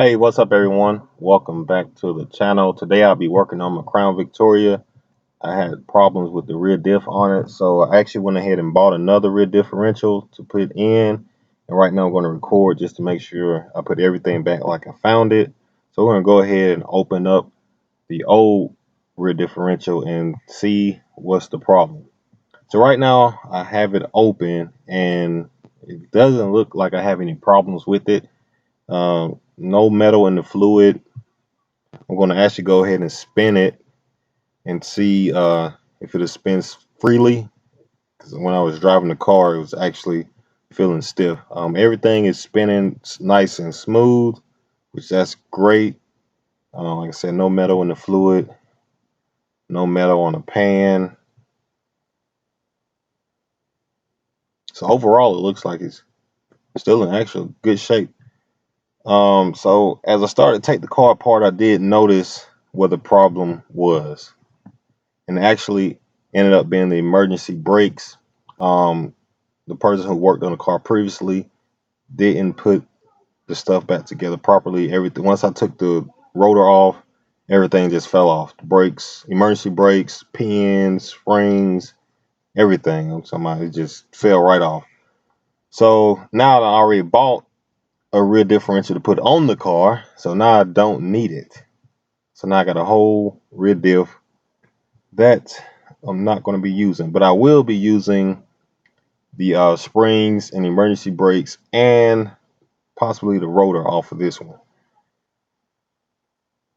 Hey, what's up everyone? Welcome back to the channel. Today I'll be working on my Crown Victoria. I had problems with the rear diff on it, so I actually went ahead and bought another rear differential to put in. And right now I'm going to record just to make sure I put everything back like I found it. So we're going to go ahead and open up the old rear differential and see what's the problem. So right now I have it open and it doesn't look like I have any problems with it. No metal in the fluid. I'm going to actually go ahead and spin it and see if it spins freely. Because when I was driving the car, it was actually feeling stiff. Everything is spinning nice and smooth, which that's great. Like I said, no metal in the fluid, no metal on the pan. So overall, it looks like it's still in actual good shape. So as I started to take the car apart, I did notice what the problem was, and actually ended up being the emergency brakes. The person who worked on the car previously didn't put the stuff back together properly. Everything, once I took the rotor off, everything just fell off. The brakes, emergency brakes, pins, springs, everything. I'm talking about, it just fell right off. So now that I already bought a rear differential to put on the car, so now I don't need it. So now I got a whole rear diff that I'm not going to be using, but I will be using the springs and emergency brakes and possibly the rotor off of this one.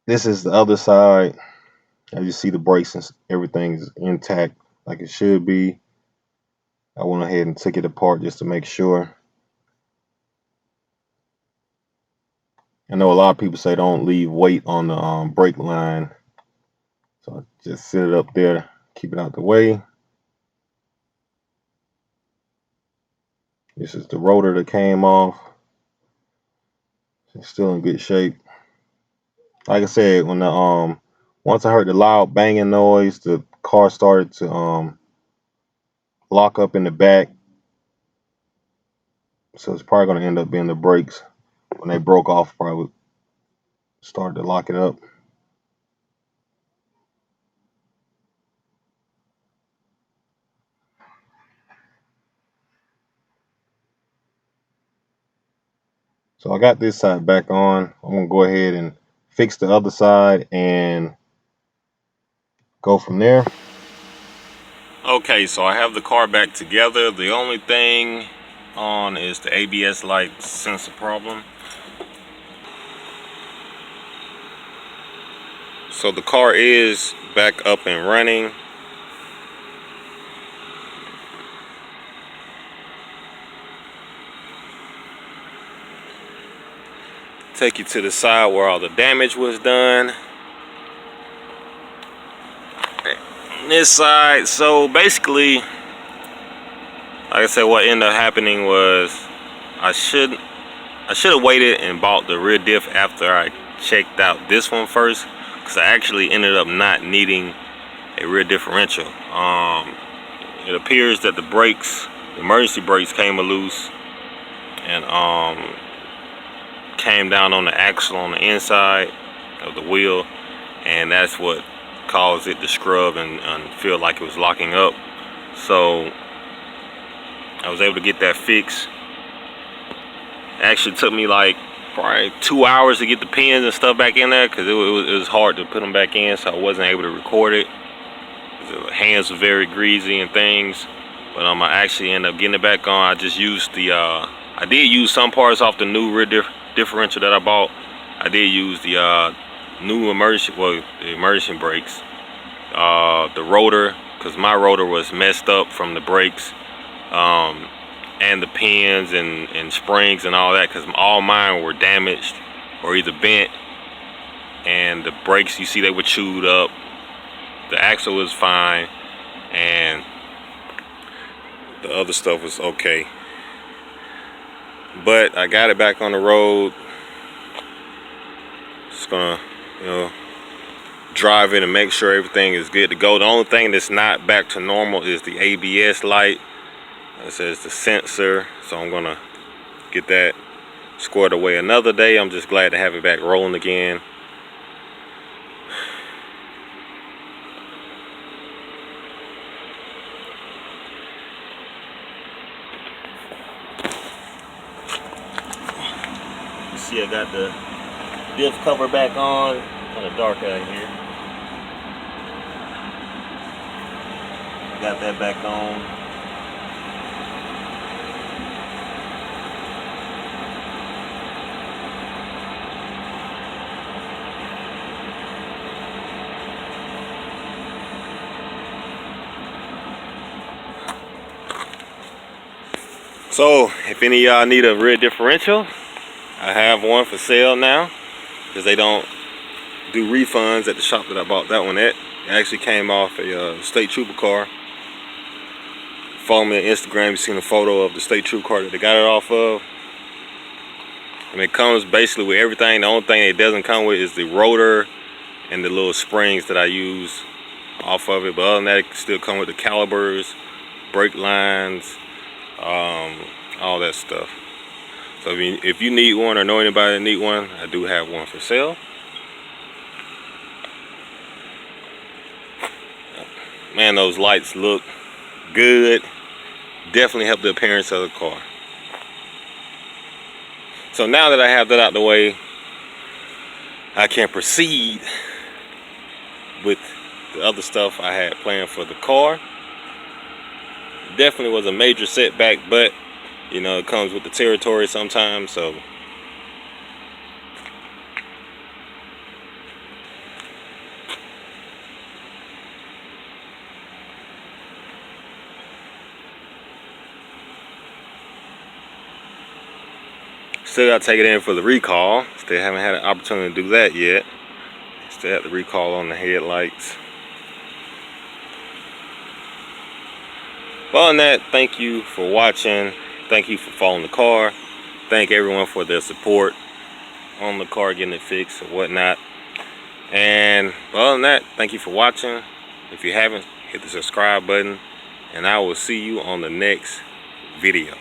This is the other side. As you see, the brakes and everything is intact like it should be. I went ahead and took it apart just to make sure. I know a lot of people say don't leave weight on the brake line, so I just sit it up there, keep it out the way. This is the rotor that came off. It's still in good shape. Like I said, when the once I heard the loud banging noise, the car started to lock up in the back. So it's probably going to end up being the brakes. When they broke off, probably started to lock it up. So I got this side back on. I'm going to go ahead and fix the other side and go from there. Okay, so I have the car back together. The only thing on is the ABS light sensor problem. So the car is back up and running. Take you to the side where all the damage was done. This side, so basically, like I said, what ended up happening was I should have waited and bought the rear diff after I checked out this one first, because I actually ended up not needing a rear differential. It appears that the brakes, the emergency brakes, came loose and came down on the axle on the inside of the wheel, and that's what caused it to scrub and feel like it was locking up. So I was able to get that fixed. It actually took me like probably 2 hours to get the pins and stuff back in there, because it was hard to put them back in, so I wasn't able to record it. The hands were very greasy and things, but I actually ended up getting it back on. I just used the I did use some parts off the new rear differential that I bought. I did use the new emergency brakes, the rotor, because my rotor was messed up from the brakes, and the pins and springs and all that, because all mine were damaged or either bent, and the brakes, you see, they were chewed up. The axle was fine, and the other stuff was okay. But I got it back on the road. Just gonna, drive it and make sure everything is good to go. The only thing that's not back to normal is the ABS light. It says the sensor, so I'm gonna get that squared away another day. I'm just glad to have it back rolling again. You see I got the diff cover back on. Kind of dark out here. Got that back on. So if any of y'all need a rear differential, I have one for sale now, because they don't do refunds at the shop that I bought that one at. It actually came off a state trooper car. Follow me on Instagram, you've seen a photo of the state trooper car that they got it off of. And it comes basically with everything. The only thing it doesn't come with is the rotor and the little springs that I use off of it. But other than that, it still come with the calipers, brake lines, all that stuff. So if you need one or know anybody that need one, I do have one for sale. Man, those lights look good. Definitely help the appearance of the car. So now that I have that out the way, I can proceed with the other stuff I had planned for the car. Definitely was a major setback, but you know, it comes with the territory sometimes. So still got to take it in for the recall. Still haven't had an opportunity to do that yet. Still have the recall on the headlights. But other than that, thank you for watching. Thank you for following the car. Thank everyone for their support on the car, getting it fixed or whatnot. And other than that, thank you for watching. If you haven't, hit the subscribe button, and I will see you on the next video.